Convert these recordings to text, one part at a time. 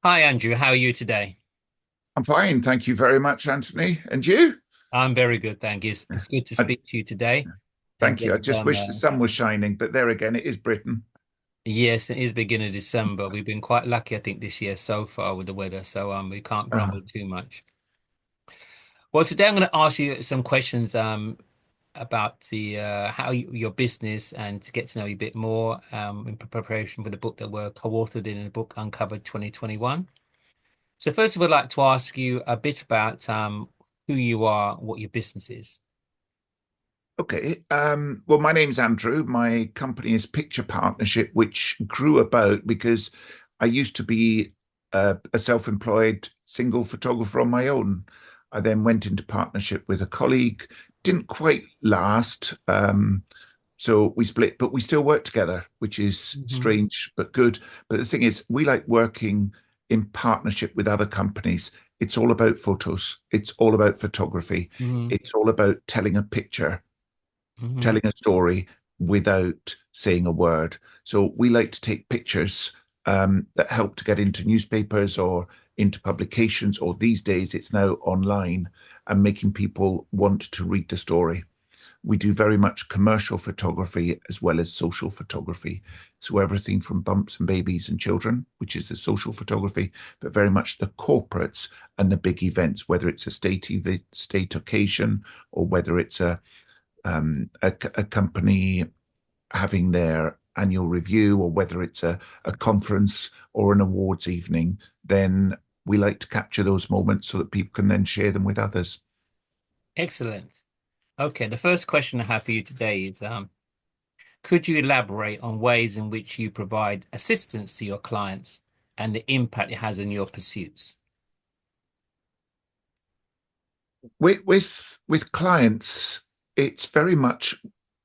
Hi, Andrew. How are you today? I'm fine, thank you very much, Anthony. And you? I'm very good, thank you. It's good to I, speak to you today and Thank you. get I just some. wish the sun was shining, but there again, it is Britain. Yes, it is beginning of December. We've been quite lucky, I think, this year so far with the weather, so we can't Uh, grumble too much. Well, today I'm going to ask you some questions about the your business and to get to know you a bit more in preparation for the book that we're co-authored in the book Uncovered 2021. So first of all, I'd like to ask you a bit about who you are, what your business is. okay. Well, my name's Andrew. My company is Picture Partnership, which grew about because I used to be a self-employed single photographer on my own. I then went into partnership with a colleague. Didn't quite last. So we split, but we still work together, which is Hmm. strange but good. But the thing is, we like working in partnership with other companies. It's all about photos, it's all about photography, Hmm. it's all about telling a picture, Hmm. telling a story without saying a word. So we like to take pictures that help to get into newspapers or into publications, or these days it's now online and making people want to read the story. We do very much commercial photography as well as social photography. So everything from bumps and babies and children, which is the social photography, but very much the corporates and the big events, whether it's a state occasion or whether it's a company having their annual review or whether it's a conference or an awards evening, then we like to capture those moments so that people can then share them with others. Excellent. Okay, the first question I have for you today is could you elaborate on ways in which you provide assistance to your clients and the impact it has on your pursuits? With clients, it's very much,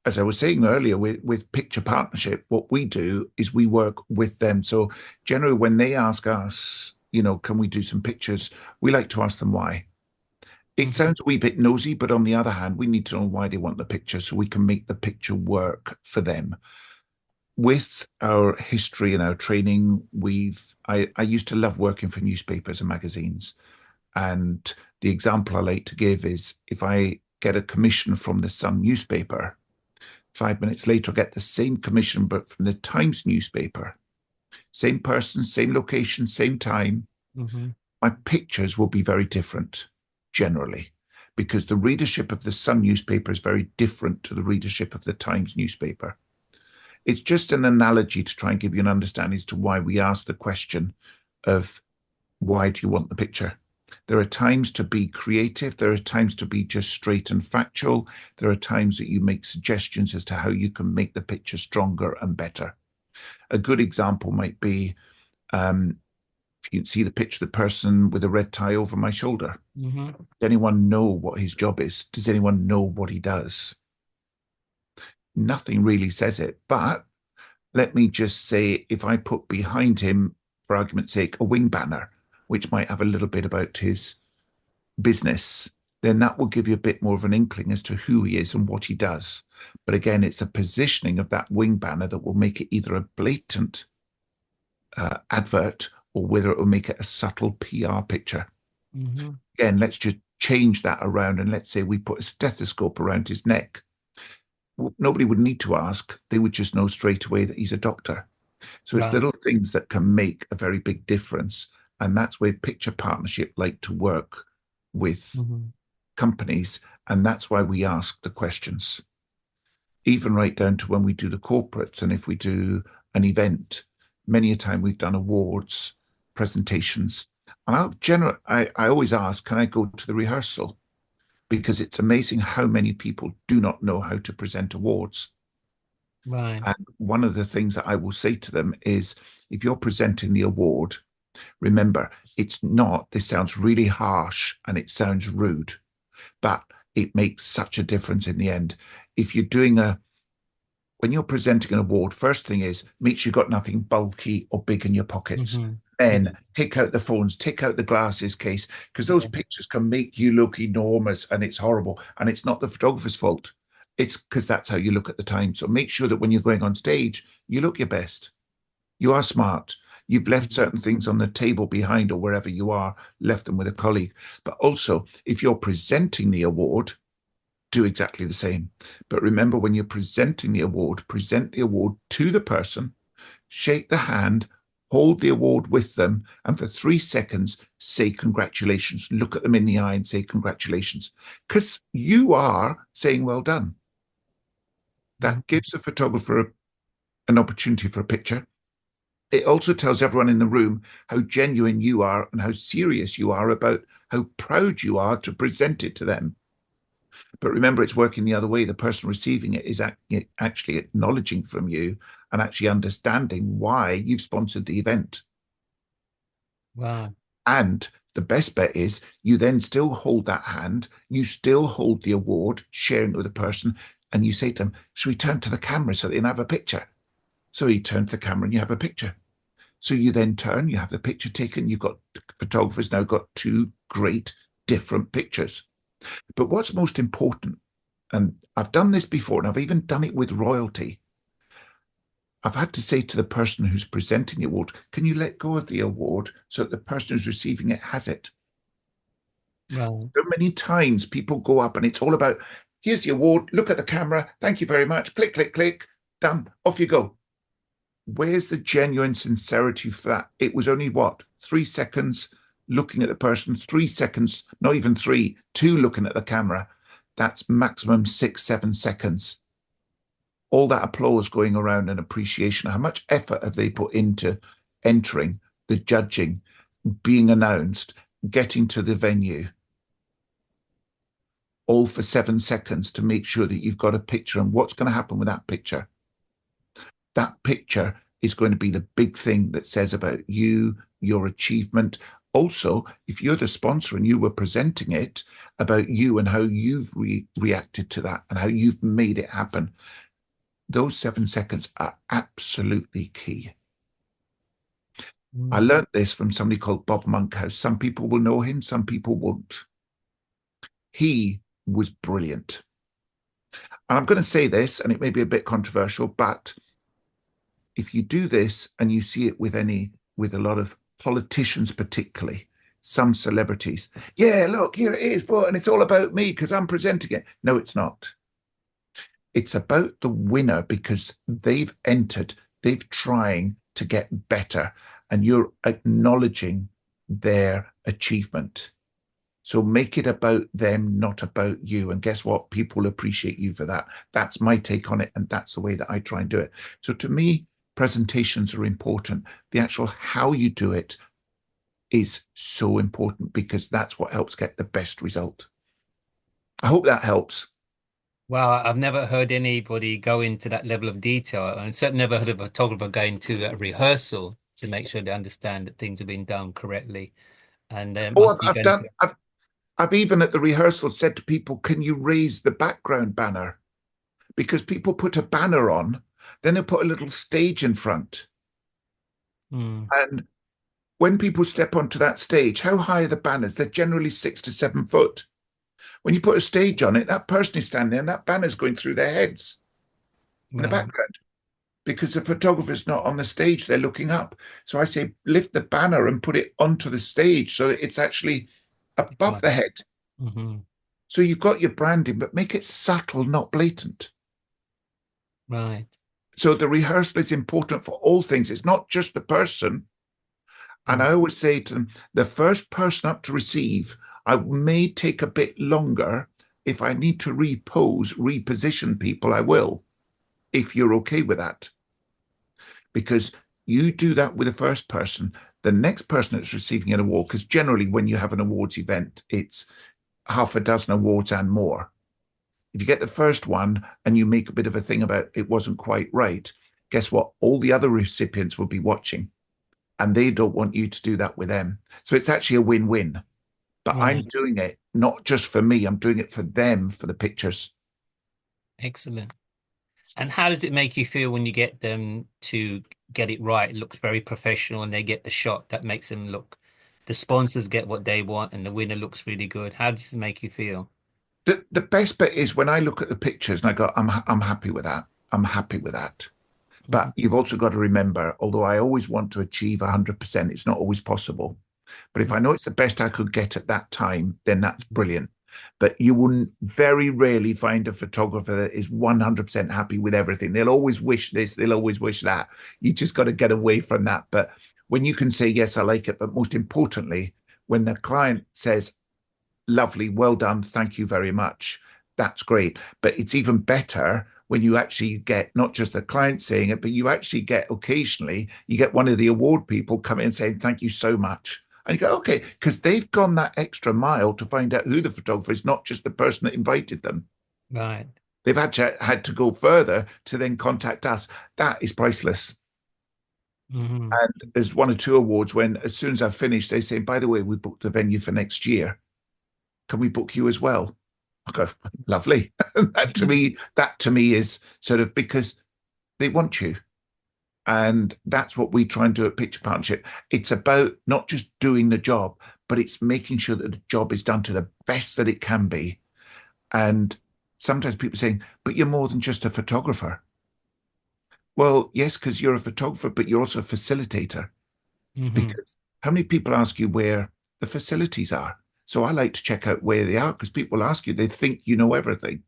as I was saying earlier, with Picture Partnership, what we do is we work with them. So generally, when they ask us, can we do some pictures? We like to ask them why. It Hmm. sounds a wee bit nosy, but on the other hand, we need to know why they want the picture so we can make the picture work for them. With our history and our training, I used to love working for newspapers and magazines. And the example I like to give is if I get a commission from the Sun newspaper, 5 minutes later, I get the same commission, but from the Times newspaper, same person, same location, same time, Hmm. my pictures will be very different generally because the readership of the Sun newspaper is very different to the readership of the Times newspaper. It's just an analogy to try and give you an understanding as to why we ask the question of why do you want the picture? There are times to be creative. There are times to be just straight and factual. There are times that you make suggestions as to how you can make the picture stronger and better. A good example might be um, if you see the picture of the person with a red tie over my shoulder. Hmm. Does anyone know what his job is? Does anyone know what he does? Nothing really says it. But let me just say, if I put behind him, for argument's sake, a wing banner, which might have a little bit about his business, then that will give you a bit more of an inkling as to who he is and what he does. But again, it's a positioning of that wing banner that will make it either a blatant advert or whether it will make it a subtle PR picture. Hmm. Again, let's just change that around and let's say we put a stethoscope around his neck. Nobody would need to ask, they would just know straight away that he's a doctor. So it's Right. little things that can make a very big difference. And that's where Picture Partnership like to work with Hmm. companies. And that's why we ask the questions, even right down to when we do the corporates. And if we do an event, many a time we've done awards, presentations. And I always ask, can I go to the rehearsal? Because it's amazing how many people do not know how to present awards. Right. And one of the things that I will say to them is if you're presenting the award, remember, it's not, this sounds really harsh and it sounds rude, but it makes such a difference in the end. If you're doing when you're presenting an award, first thing is make sure you've got nothing bulky or big in your pockets. Hmm. Then Yes. take out the phones, take out the glasses case, because those Yeah. pictures can make you look enormous and it's horrible. And it's not the photographer's fault. It's because that's how you look at the time. So make sure that when you're going on stage, you look your best. You are smart. You've left Mhm. certain things on the table behind or wherever you are, left them with a colleague. But also, if you're presenting the award, do exactly the same. But remember, when you're presenting the award, present the award to the person, shake the hand, hold the award with them, and for 3 seconds, say congratulations. Look at them in the eye and say congratulations. Because you are saying well done. That Mhm. gives the photographer an opportunity for a picture. It also tells everyone in the room how genuine you are and how serious you are about how proud you are to present it to them. But remember, it's working the other way. The person receiving it is actually acknowledging from you and actually understanding why you've sponsored the event. Wow. And the best bet is you then still hold that hand, you still hold the award, sharing it with the person, and you say to them, should we turn to the camera so they can have a picture? So you turn to the camera and you have a picture. So you then turn, you have the picture taken. You've got photographers now got two great different pictures. But what's most important, and I've done this before, and I've even done it with royalty. I've had to say to the person who's presenting the award, can you let go of the award so that the person who's receiving it has it? Right. So many times people go up and it's all about, here's the award, look at the camera, thank you very much, click, click, click, done, off you go. Where's the genuine sincerity for that? It was only what, 3 seconds looking at the person, 3 seconds, not even three, two looking at the camera. That's maximum 6, 7 seconds. All that applause going around and appreciation. How much effort have they put into entering, the judging, being announced, getting to the venue, all for 7 seconds to make sure that you've got a picture and what's going to happen with that picture? That picture is going to be the big thing that says about you, your achievement. Also, if you're the sponsor and you were presenting it, about you and how you've reacted to that and how you've made it happen. Those 7 seconds are absolutely key. I Mm. learned this from somebody called Bob Monkhouse. Some people will know him, some people won't. He was brilliant. And I'm going to say this, and it may be a bit controversial, but if you do this and you see it with with a lot of politicians, particularly some celebrities, yeah, look, here it is, but and it's all about me because I'm presenting it. No, it's not. It's about the winner because they've entered, they've trying to get better, and you're acknowledging their achievement. So make it about them, not about you. And guess what? People appreciate you for that. That's my take on it. And that's the way that I try and do it. So to me, presentations are important. The actual how you do it is so important because that's what helps get the best result. I hope that helps. Well, I've never heard anybody go into that level of detail, and certainly never heard of a photographer going to a rehearsal to make sure they understand that things have been done correctly. And there Oh, must be I've going done, to, I've even at the rehearsal said to people, can you raise the background banner? Because people put a banner on, then they put a little stage in front. hmm, And when people step onto that stage, how high are the banners? They're generally 6 to 7 foot. When you put a stage on it, that person is standing there and that banner's going through their heads in the right, background because the photographer's not on the stage, they're looking up. So I say, lift the banner and put it onto the stage so that it's actually above right, the head. hmm, So you've got your branding, but make it subtle, not blatant. right, So the rehearsal is important for all things. It's not just the person. And mm, I always say to them, the first person up to receive, I may take a bit longer. If I need to repose, reposition people, I will, if you're okay with that. Because you do that with the first person, the next person that's receiving an award, because generally when you have an awards event, it's half a dozen awards and more. If you get the first one and you make a bit of a thing about it wasn't quite right, guess what? All the other recipients will be watching and they don't want you to do that with them. So it's actually a win-win. But I'm right. doing it not just for me, I'm doing it for them for the pictures. Excellent. And how does it make you feel when you get them to get it right? It looks very professional and they get the shot that makes them look, the sponsors get what they want and the winner looks really good. How does it make you feel? The best bit is when I look at the pictures and I go, I'm happy with that. I'm happy with that. Hmm. But you've also got to remember, although I always want to achieve 100%, it's not always possible. But if I know it's the best I could get at that time, then that's brilliant. But you will very rarely find a photographer that is 100% happy with everything. They'll always wish this, they'll always wish that. You just got to get away from that. But when you can say, yes, I like it, but most importantly, when the client says, lovely, well done, thank you very much, that's great. But it's even better when you actually get not just the client saying it, but you actually get occasionally, you get one of the award people come in and saying, thank you so much. And you go, okay, because they've gone that extra mile to find out who the photographer is, not just the person that invited them. Right. They've had to go further to then contact us. That is priceless. Hmm. And there's one or two awards when, as soon as I've finished, they say, by the way, we booked the venue for next year. Can we book you as well? I go, lovely. That to me is sort of because they want you. And that's what we try and do at Picture Partnership. It's about not just doing the job, but it's making sure that the job is done to the best that it can be. And sometimes people saying, but you're more than just a photographer. Well, yes, because you're a photographer, but you're also a facilitator. Hmm. Because how many people ask you where the facilities are? So I like to check out where they are because people ask you, they think you know everything.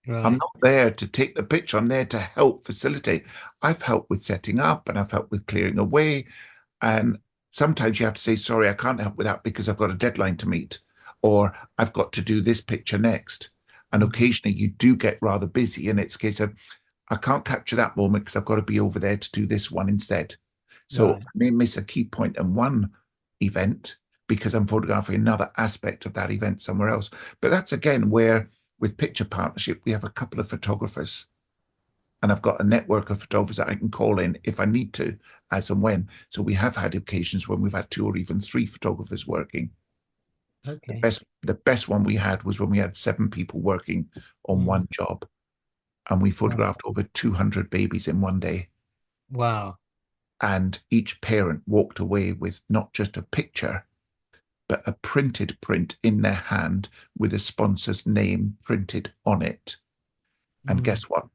I'm Right. not there to take the picture. I'm there to help facilitate. I've helped with setting up and I've helped with clearing away. And sometimes you have to say, sorry, I can't help with that because I've got a deadline to meet, or I've got to do this picture next. And Mhm. occasionally you do get rather busy, and it's a case of, I can't capture that moment because I've got to be over there to do this one instead. So Right. I may miss a key point in one event because I'm photographing another aspect of that event somewhere else. But that's again where, with Picture Partnership, we have a couple of photographers, and I've got a network of photographers that I can call in if I need to, as and when. So we have had occasions when we've had two or even three photographers working. The Okay. best, the best one we had was when we had seven people working on Mm. one job, and we Wow. photographed over 200 babies in one day. Wow. And each parent walked away with not just a picture, but a printed print in their hand with a sponsor's name printed on it. And Mm. guess what?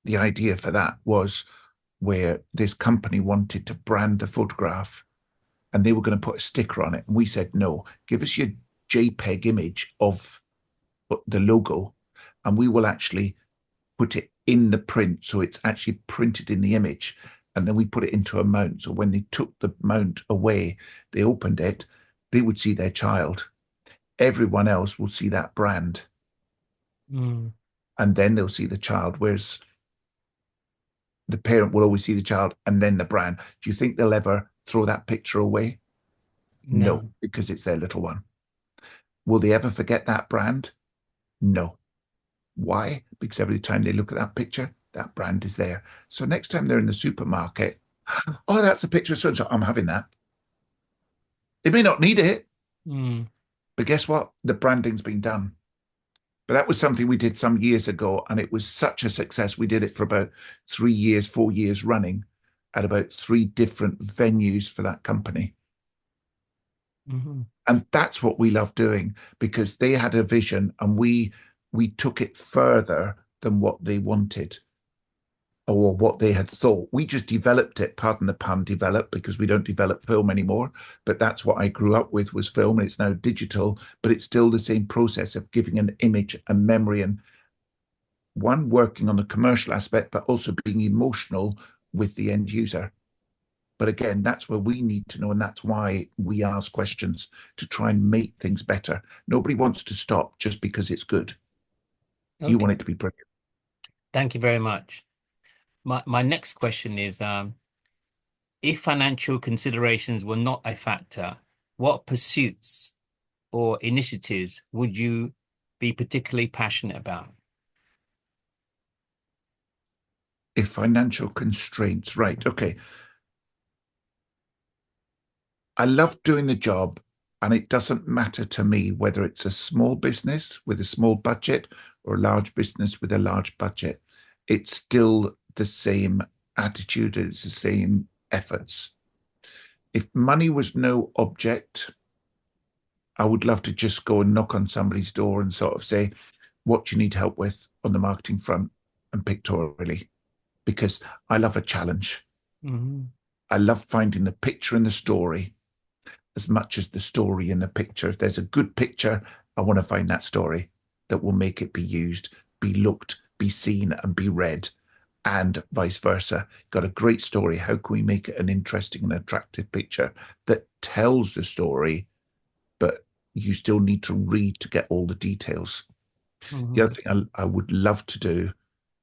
The idea for that was where this company wanted to brand a photograph and they were going to put a sticker on it. And we said, no, give us your JPEG image of the logo and we will actually put it in the print. So it's actually printed in the image. And then we put it into a mount. So when they took the mount away, they opened it, they would see their child. Everyone else will see that brand Mm. and then they'll see the child. Whereas the parent will always see the child and then the brand. Do you think they'll ever throw that picture away? No, No. because it's their little one. Will they ever forget that brand? No. Why? Because every time they look at that picture, that brand is there. So next time they're in the supermarket, oh, that's a picture of so and so. I'm having that. They may not need it, Mm. but guess what? The branding's been done. But that was something we did some years ago, and it was such a success. We did it for about 3 years, 4 years running at about three different venues for that company. Mm-hmm. And that's what we love doing because they had a vision and we took it further than what they wanted or what they had thought. We just developed it, pardon the pun, develop, because we don't develop film anymore. But that's what I grew up with was film, and it's now digital, but it's still the same process of giving an image and memory and one working on the commercial aspect, but also being emotional with the end user. But again, that's where we need to know, and that's why we ask questions to try and make things better. Nobody wants to stop just because it's good. You want Okay. it to be brilliant. Thank you very much. My next question is, if financial considerations were not a factor, what pursuits or initiatives would you be particularly passionate about? If financial constraints, right? Okay. I love doing the job, and it doesn't matter to me whether it's a small business with a small budget or a large business with a large budget. It's still the same attitude, it's the same efforts. If money was no object, I would love to just go and knock on somebody's door and sort of say, what do you need help with on the marketing front and pictorially? because I love a challenge. Hmm. I love finding the picture in the story as much as the story in the picture. If there's a good picture, I want to find that story that will make it be used, be looked, be seen, and be read, and vice versa. Got a great story. How can we make it an interesting and attractive picture that tells the story, but you still need to read to get all the details? The other Hmm. thing I would love to do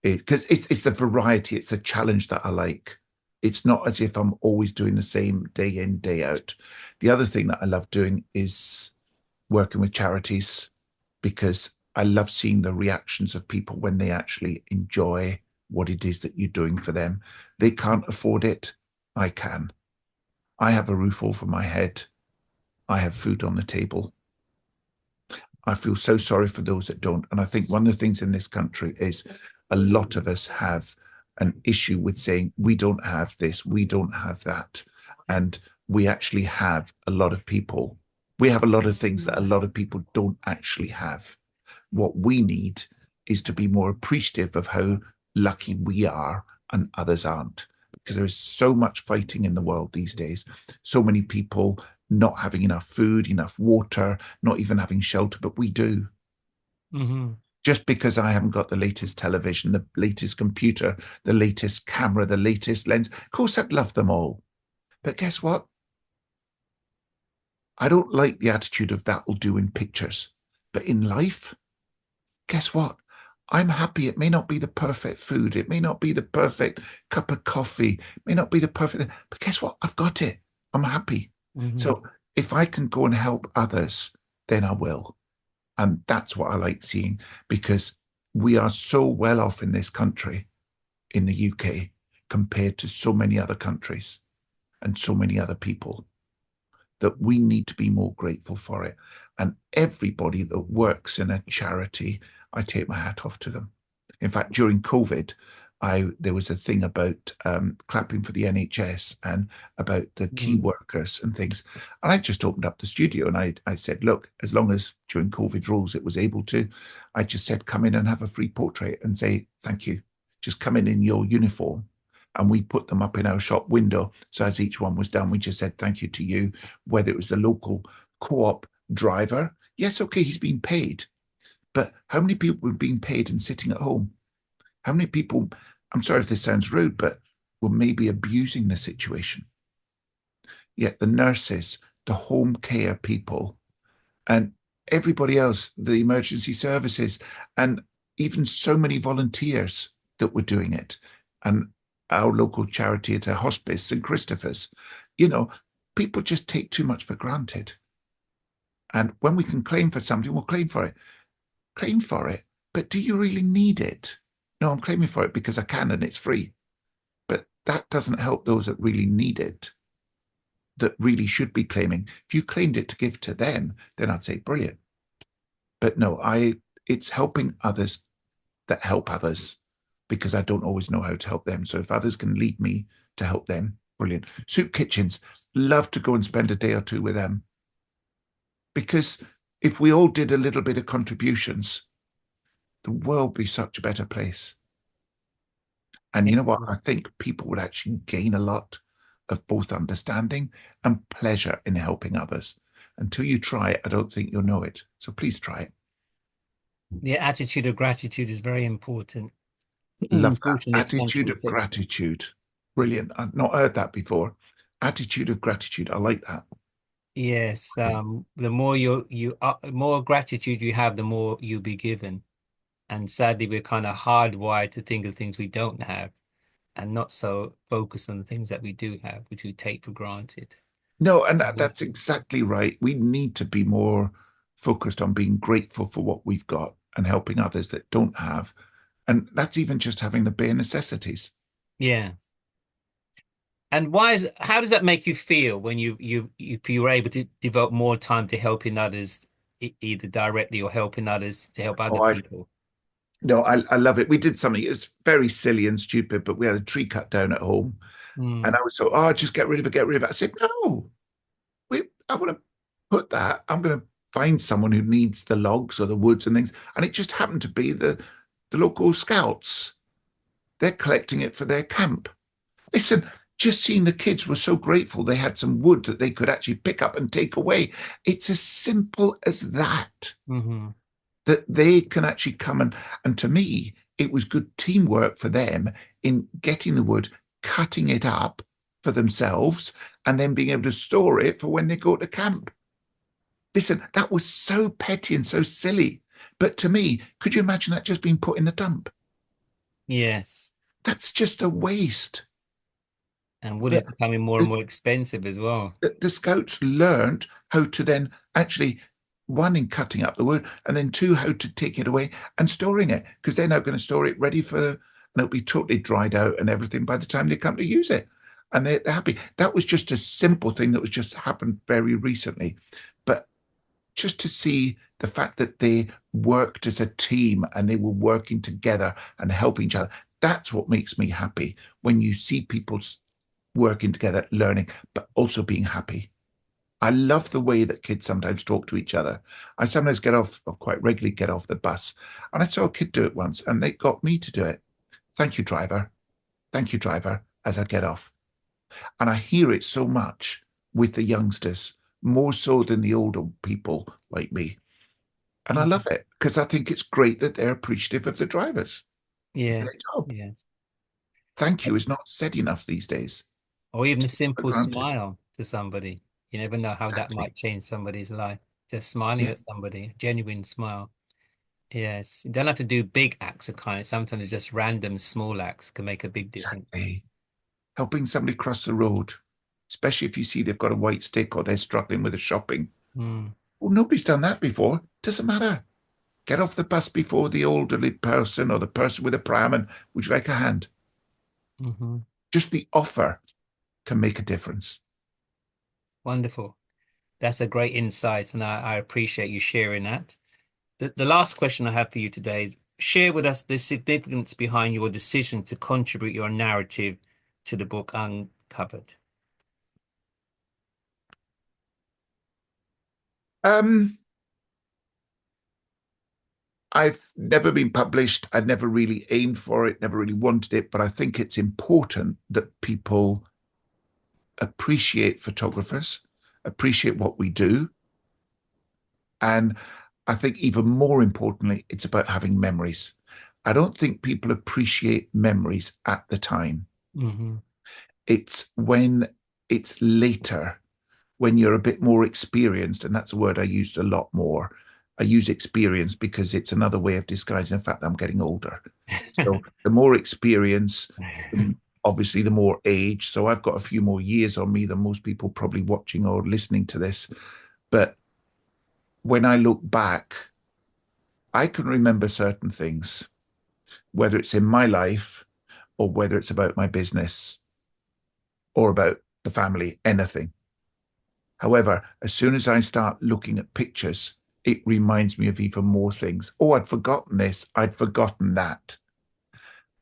is because it's the variety, it's the challenge that I like. It's not as if I'm always doing the same day in, day out. The other thing that I love doing is working with charities because I love seeing the reactions of people when they actually enjoy what it is that you're doing for them. They can't afford it. I can. I have a roof over my head. I have food on the table. I feel so sorry for those that don't. And I think one of the things in this country is a lot of us have an issue with saying, we don't have this, we don't have that. And we actually have a lot of people, we have a lot of things that a lot of people don't actually have. What we need is to be more appreciative of how lucky we are and others aren't. Because there is so much fighting in the world these days. So many people not having enough food, enough water, not even having shelter, but we do. Hmm. Just because I haven't got the latest television, the latest computer, the latest camera, the latest lens, of course I'd love them all. But guess what? I don't like the attitude of that'll do in pictures. But in life, guess what? I'm happy. It may not be the perfect food. It may not be the perfect cup of coffee. It may not be the perfect, but guess what? I've got it. I'm happy. Hmm. So if I can go and help others, then I will. And that's what I like seeing because we are so well off in this country, in the UK, compared to so many other countries and so many other people that we need to be more grateful for it. And everybody that works in a charity, I take my hat off to them. In fact, during COVID, there was a thing about clapping for the NHS and about the key Hmm. workers and things. And I just opened up the studio and I said, look, as long as during COVID rules it was able to, I just said, come in and have a free portrait and say thank you. Just come in your uniform. And we put them up in our shop window. So as each one was done, we just said thank you to you, whether it was the local co-op driver. Yes, okay, he's been paid. But how many people were being paid and sitting at home? How many people, I'm sorry if this sounds rude, but were maybe abusing the situation? Yet the nurses, the home care people, and everybody else, the emergency services, and even so many volunteers that were doing it. And our local charity at a hospice, St. Christopher's, you know, people just take too much for granted. And when we can claim for something, we'll claim for it. Claim for it. But do you really need it? No, I'm claiming for it because I can and it's free. But that doesn't help those that really need it, that really should be claiming. If you claimed it to give to them, then I'd say brilliant. But no, it's helping others that help others because I don't always know how to help them. So if others can lead me to help them, brilliant. Soup kitchens, love to go and spend a day or two with them because if we all did a little bit of contributions, the world would be such a better place. And you know what? I Excellent. think people would actually gain a lot of both understanding and pleasure in helping others. Until you try it, I don't think you'll know it. So please try it. The attitude of gratitude is very important. Love that. Unfortunately, this Attitude country of takes, gratitude. Brilliant. I've not heard that before. Attitude of gratitude. I like that. yes, the more more gratitude you have, the more you'll be given. And sadly, we're kind of hardwired to think of things we don't have and not so focused on the things that we do have, which we take for granted. No, and So, that's exactly right. We need to be more focused on being grateful for what we've got and helping others that don't have. And that's even just having the bare necessities. yeah. And how does that make you feel when if you were able to devote more time to helping others, either directly or helping others to help other Oh, I people? no, I love it. We did something. It was very silly and stupid, but we had a tree cut down at home, and Mm, I was so, oh, just get rid of it, get rid of it. I said, no, I want to put that. I'm going to find someone who needs the logs or the woods and things, and it just happened to be the local scouts. they're collecting it for their camp. Listen, just seeing the kids were so grateful they had some wood that they could actually pick up and take away. It's as simple as that, Hmm. that they can actually come and to me, it was good teamwork for them in getting the wood, cutting it up for themselves, and then being able to store it for when they go to camp. Listen, that was so petty and so silly. But to me, could you imagine that just being put in the dump? Yes. That's just a waste. And wood is But becoming more and the, more expensive as well. the scouts learned how to then actually, one, in cutting up the wood, and then two, how to take it away and storing it, because they're now going to store it ready for, and it'll be totally dried out and everything by the time they come to use it. And they're happy. That was just a simple thing that was just happened very recently. But just to see the fact that they worked as a team and they were working together and helping each other, that's what makes me happy when you see people working together, learning, but also being happy. I love the way that kids sometimes talk to each other. I sometimes get off, or quite regularly get off the bus, and I saw a kid do it once, and they got me to do it. Thank you, driver. Thank you, driver, as I get off. And I hear it so much with the youngsters, more so than the older people like me. And I Mhm. love it because I think it's great that they're appreciative of the drivers, of Yeah. their job. Yes. Thank you is not said enough these days. Or It's even a taken for simple granted. smile to somebody. You never know how that might Exactly. change somebody's life. Just smiling Yeah, at somebody, a genuine smile. Yes. You don't have to do big acts of kindness. Sometimes just random small acts can make a big difference. exactly. Helping somebody cross the road, especially if you see they've got a white stick or they're struggling with the shopping. Mm. Well, nobody's done that before. Doesn't matter. Get off the bus before the elderly person or the person with a pram and would you like a hand? Hmm. Just the offer can make a difference. Wonderful. That's a great insight, and I appreciate you sharing that. The last question I have for you today is share with us the significance behind your decision to contribute your narrative to the book Uncovered. Um, I've never been published. I never really aimed for it, never really wanted it, but I think it's important that people appreciate photographers, appreciate what we do. And I think even more importantly, it's about having memories. I don't think people appreciate memories at the time. Hmm. It's when it's later, when you're a bit more experienced, and that's a word I used a lot more. I use experience because it's another way of disguising the fact that I'm getting older. So the more experience, obviously the more age. So I've got a few more years on me than most people probably watching or listening to this. But when I look back, I can remember certain things, whether it's in my life or whether it's about my business or about the family, anything. However, as soon as I start looking at pictures, it reminds me of even more things. Oh, I'd forgotten this. I'd forgotten that.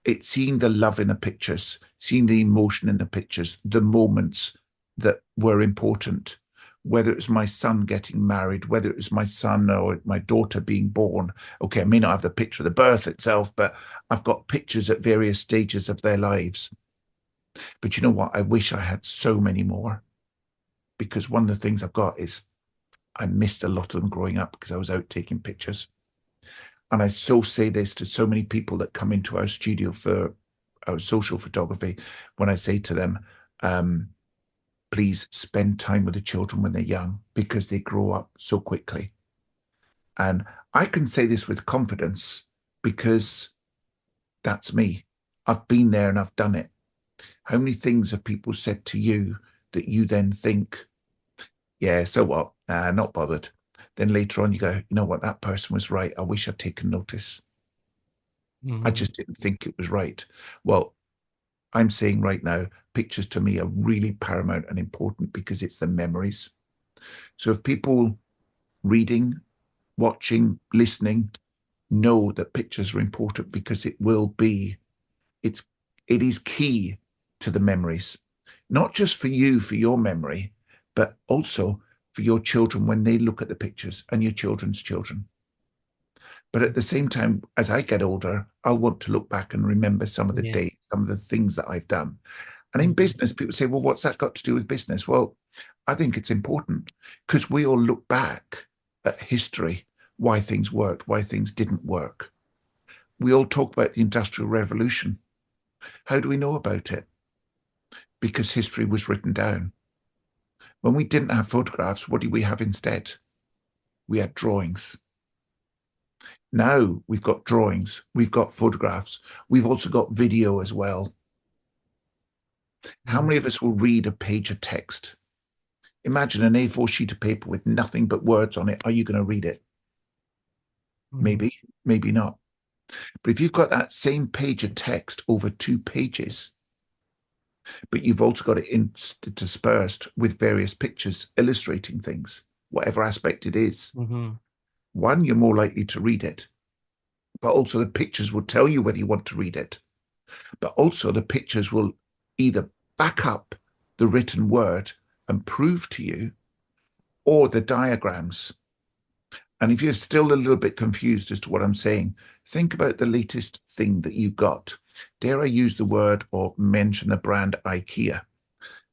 It's seeing the love in the pictures, seeing the emotion in the pictures, the moments that were important, whether it was my son getting married, whether it was my son or my daughter being born. Okay, I may not have the picture of the birth itself, but I've got pictures at various stages of their lives. But you know what? I wish I had so many more because one of the things I've got is I missed a lot of them growing up because I was out taking pictures. And I so say this to so many people that come into our studio for our social photography when I say to them, um, please spend time with the children when they're young because they grow up so quickly. And I can say this with confidence because that's me. I've been there and I've done it. How many things have people said to you that you then think, yeah, so what? Not bothered. Then later on, you go, you know what? That person was right. I wish I'd taken notice. I Hmm. just didn't think it was right. Well, I'm saying right now, pictures to me are really paramount and important because it's the memories. So if people reading, watching, listening know that pictures are important because it's it is key to the memories, not just for you for your memory, but also for your children when they look at the pictures and your children's children. But at the same time, as I get older, I'll want to look back and remember some of the Yeah. dates, some of the things that I've done. And in Mhm. business, people say, well, what's that got to do with business? Well, I think it's important because we all look back at history, why things worked, why things didn't work. We all talk about the Industrial Revolution. How do we know about it? Because history was written down. When we didn't have photographs, what did we have instead? We had drawings. Now we've got drawings, we've got photographs, we've also got video as well. How Mhm. many of us will read a page of text? Imagine an A4 sheet of paper with nothing but words on it. Are you going to read it? Mhm. Maybe, maybe not. But if you've got that same page of text over 2 pages, but you've also got it interspersed with various pictures illustrating things, whatever aspect it is, Mhm. one, you're more likely to read it, but also the pictures will tell you whether you want to read it. But also the pictures will either back up the written word and prove to you, or the diagrams. And if you're still a little bit confused as to what I'm saying, think about the latest thing that you got. Dare I use the word or mention the brand IKEA?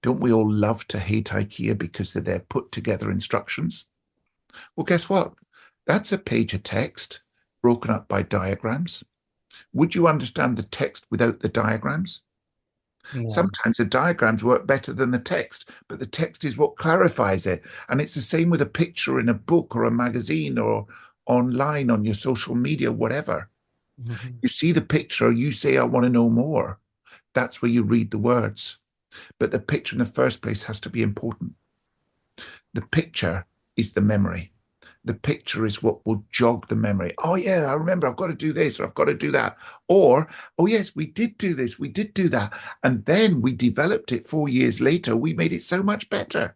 Don't we all love to hate IKEA because they're their put together instructions? Well, guess what? That's a page of text broken up by diagrams. Would you understand the text without the diagrams? No. Sometimes the diagrams work better than the text, but the text is what clarifies it. And it's the same with a picture in a book or a magazine or online on your social media, whatever. Mhm. You see the picture, you say, I want to know more. That's where you read the words. But the picture in the first place has to be important. The picture is the memory. The picture is what will jog the memory. Oh, yeah, I remember I've got to do this or I've got to do that. Or, oh, yes, we did do this, we did do that. And then we developed it 4 years later. We made it so much better.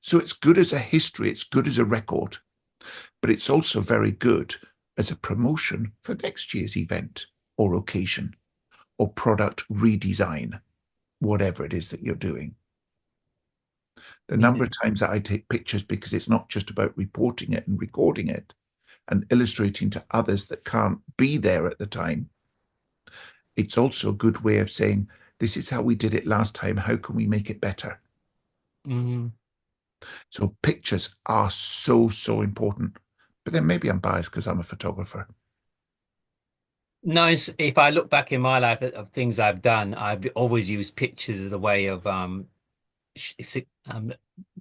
So it's good as a history, it's good as a record, but it's also very good as a promotion for next year's event or occasion or product redesign, whatever it is that you're doing. The number Yeah. of times that I take pictures because it's not just about reporting it and recording it and illustrating to others that can't be there at the time. It's also a good way of saying, this is how we did it last time. How can we make it better? Mhm. So pictures are so, so important. But then maybe I'm biased because I'm a photographer. No, if I look back in my life of things I've done, I've always used pictures as a way of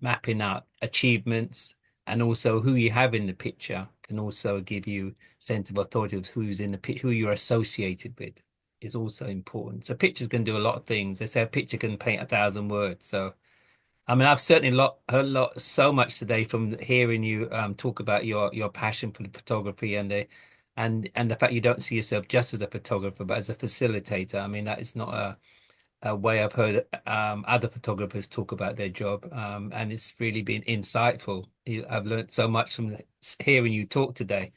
mapping out achievements, and also who you have in the picture can also give you sense of authority of who's in the picture, who you're associated with is also important. So pictures can do a lot of things. They say a picture can paint 1,000 words. So I mean, I've certainly heard so much today from hearing you talk about your passion for the photography and the fact you don't see yourself just as a photographer, but as a facilitator. I mean, that is not a way I've heard other photographers talk about their job, and it's really been insightful. I've learned so much from hearing you talk today,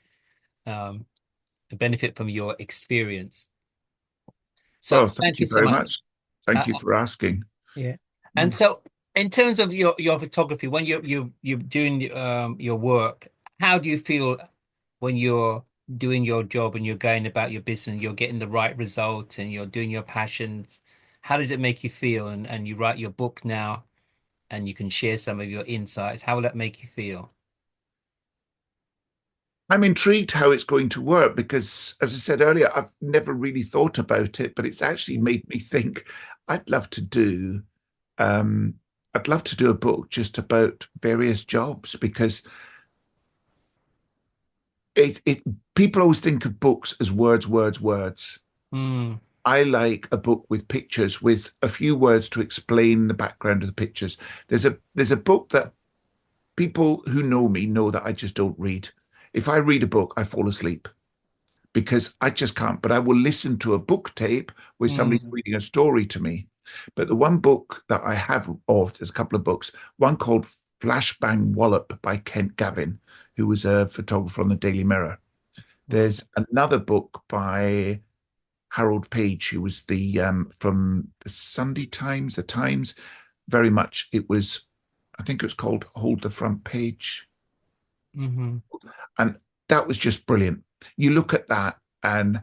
um, the benefit from your experience. Oh, So thank thank you you so very much. much. Thank Uh, you for asking. Yeah. And so in terms of your photography, when you're doing your work, how do you feel when you're doing your job and you're going about your business, you're getting the right result and you're doing your passions? How does it make you feel? And you write your book now and you can share some of your insights. How will that make you feel? I'm intrigued how it's going to work because, as I said earlier, I've never really thought about it, but it's actually made me think I'd love to do um, I'd love to do a book just about various jobs because it people always think of books as words, words, words. Mm, I like a book with pictures with a few words to explain the background of the pictures. There's a book that people who know me know that I just don't read. If I read a book, I fall asleep because I just can't. But I will listen to a book tape where somebody's mm, reading a story to me. But the one book that I have of, there's a couple of books, one called Flashbang Wallop by Kent Gavin, who was a photographer on the Daily Mirror. mm, There's another book by Harold Page, who was the from the Sunday Times, the Times. Very much, it was, I think it was called Hold the Front Page, mhm, and that was just brilliant. You look at that, and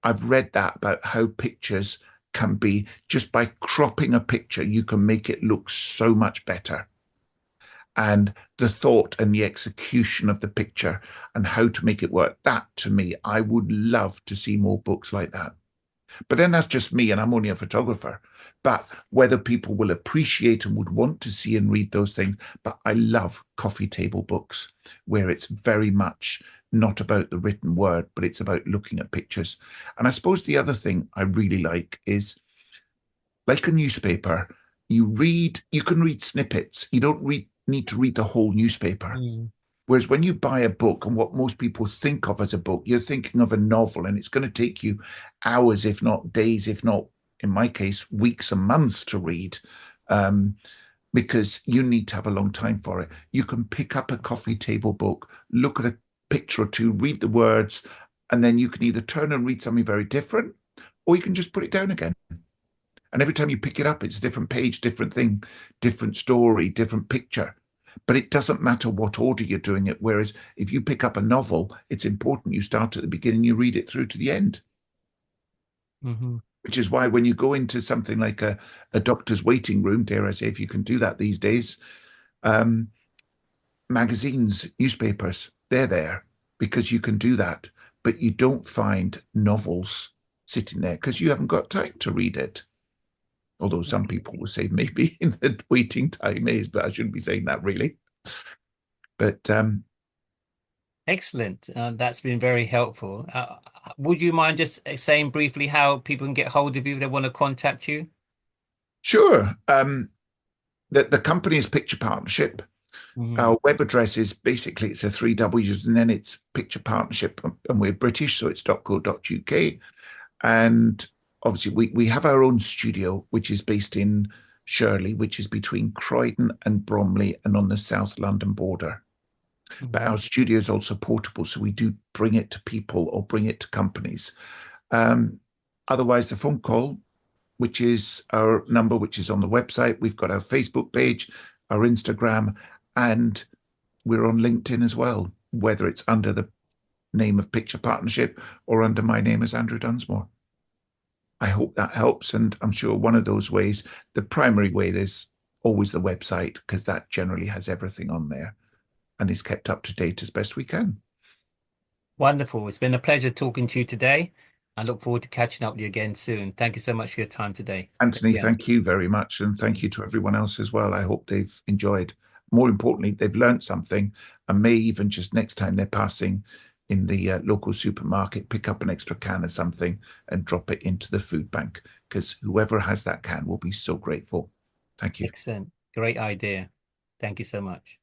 I've read that about how pictures can be just by cropping a picture, you can make it look so much better. And the thought and the execution of the picture and how to make it work. That to me, I would love to see more books like that. But then that's just me, and I'm only a photographer. But whether people will appreciate and would want to see and read those things, but I love coffee table books where it's very much not about the written word, but it's about looking at pictures. And I suppose the other thing I really like is like a newspaper, you can read snippets. You don't need to read the whole newspaper. Mm. Whereas when you buy a book and what most people think of as a book, you're thinking of a novel and it's going to take you hours, if not days, if not, in my case, weeks and months to read, um, because you need to have a long time for it. You can pick up a coffee table book, look at a picture or two, read the words, and then you can either turn and read something very different or you can just put it down again. And every time you pick it up, it's a different page, different thing, different story, different picture. But it doesn't matter what order you're doing it. Whereas if you pick up a novel, it's important you start at the beginning, you read it through to the end, Hmm. which is why when you go into something like a doctor's waiting room, dare I say, if you can do that these days, um, magazines, newspapers, they're there because you can do that. But you don't find novels sitting there because you haven't got time to read it. Although some people will say maybe the waiting time is, but I shouldn't be saying that really. But Excellent. That's been very helpful. Would you mind just saying briefly how people can get hold of you if they want to contact you? sure, the company is Picture Partnership. Mm. Our web address is basically it's a three W's and then it's Picture Partnership, and we're British, so it's .co.uk. And obviously, we have our own studio, which is based in Shirley, which is between Croydon and Bromley and on the South London border. But Hmm. our studio is also portable, so we do bring it to people or bring it to companies. Um, Otherwise, the phone call, which is our number, which is on the website. We've got our Facebook page, our Instagram, and we're on LinkedIn as well, whether it's under the name of Picture Partnership or under my name as Andrew Dunsmore. I hope that helps. And I'm sure one of those ways, the primary way is always the website, because that generally has everything on there and is kept up to date as best we can. Wonderful. It's been a pleasure talking to you today. I look forward to catching up with you again soon. Thank you so much for your time today. Take Anthony, care. thank you very much. And thank you to everyone else as well. I hope they've enjoyed. More importantly, they've learned something and may even just next time they're passing in the local supermarket, pick up an extra can of something and drop it into the food bank, because whoever has that can will be so grateful. Thank you. Excellent. Great idea. Thank you so much.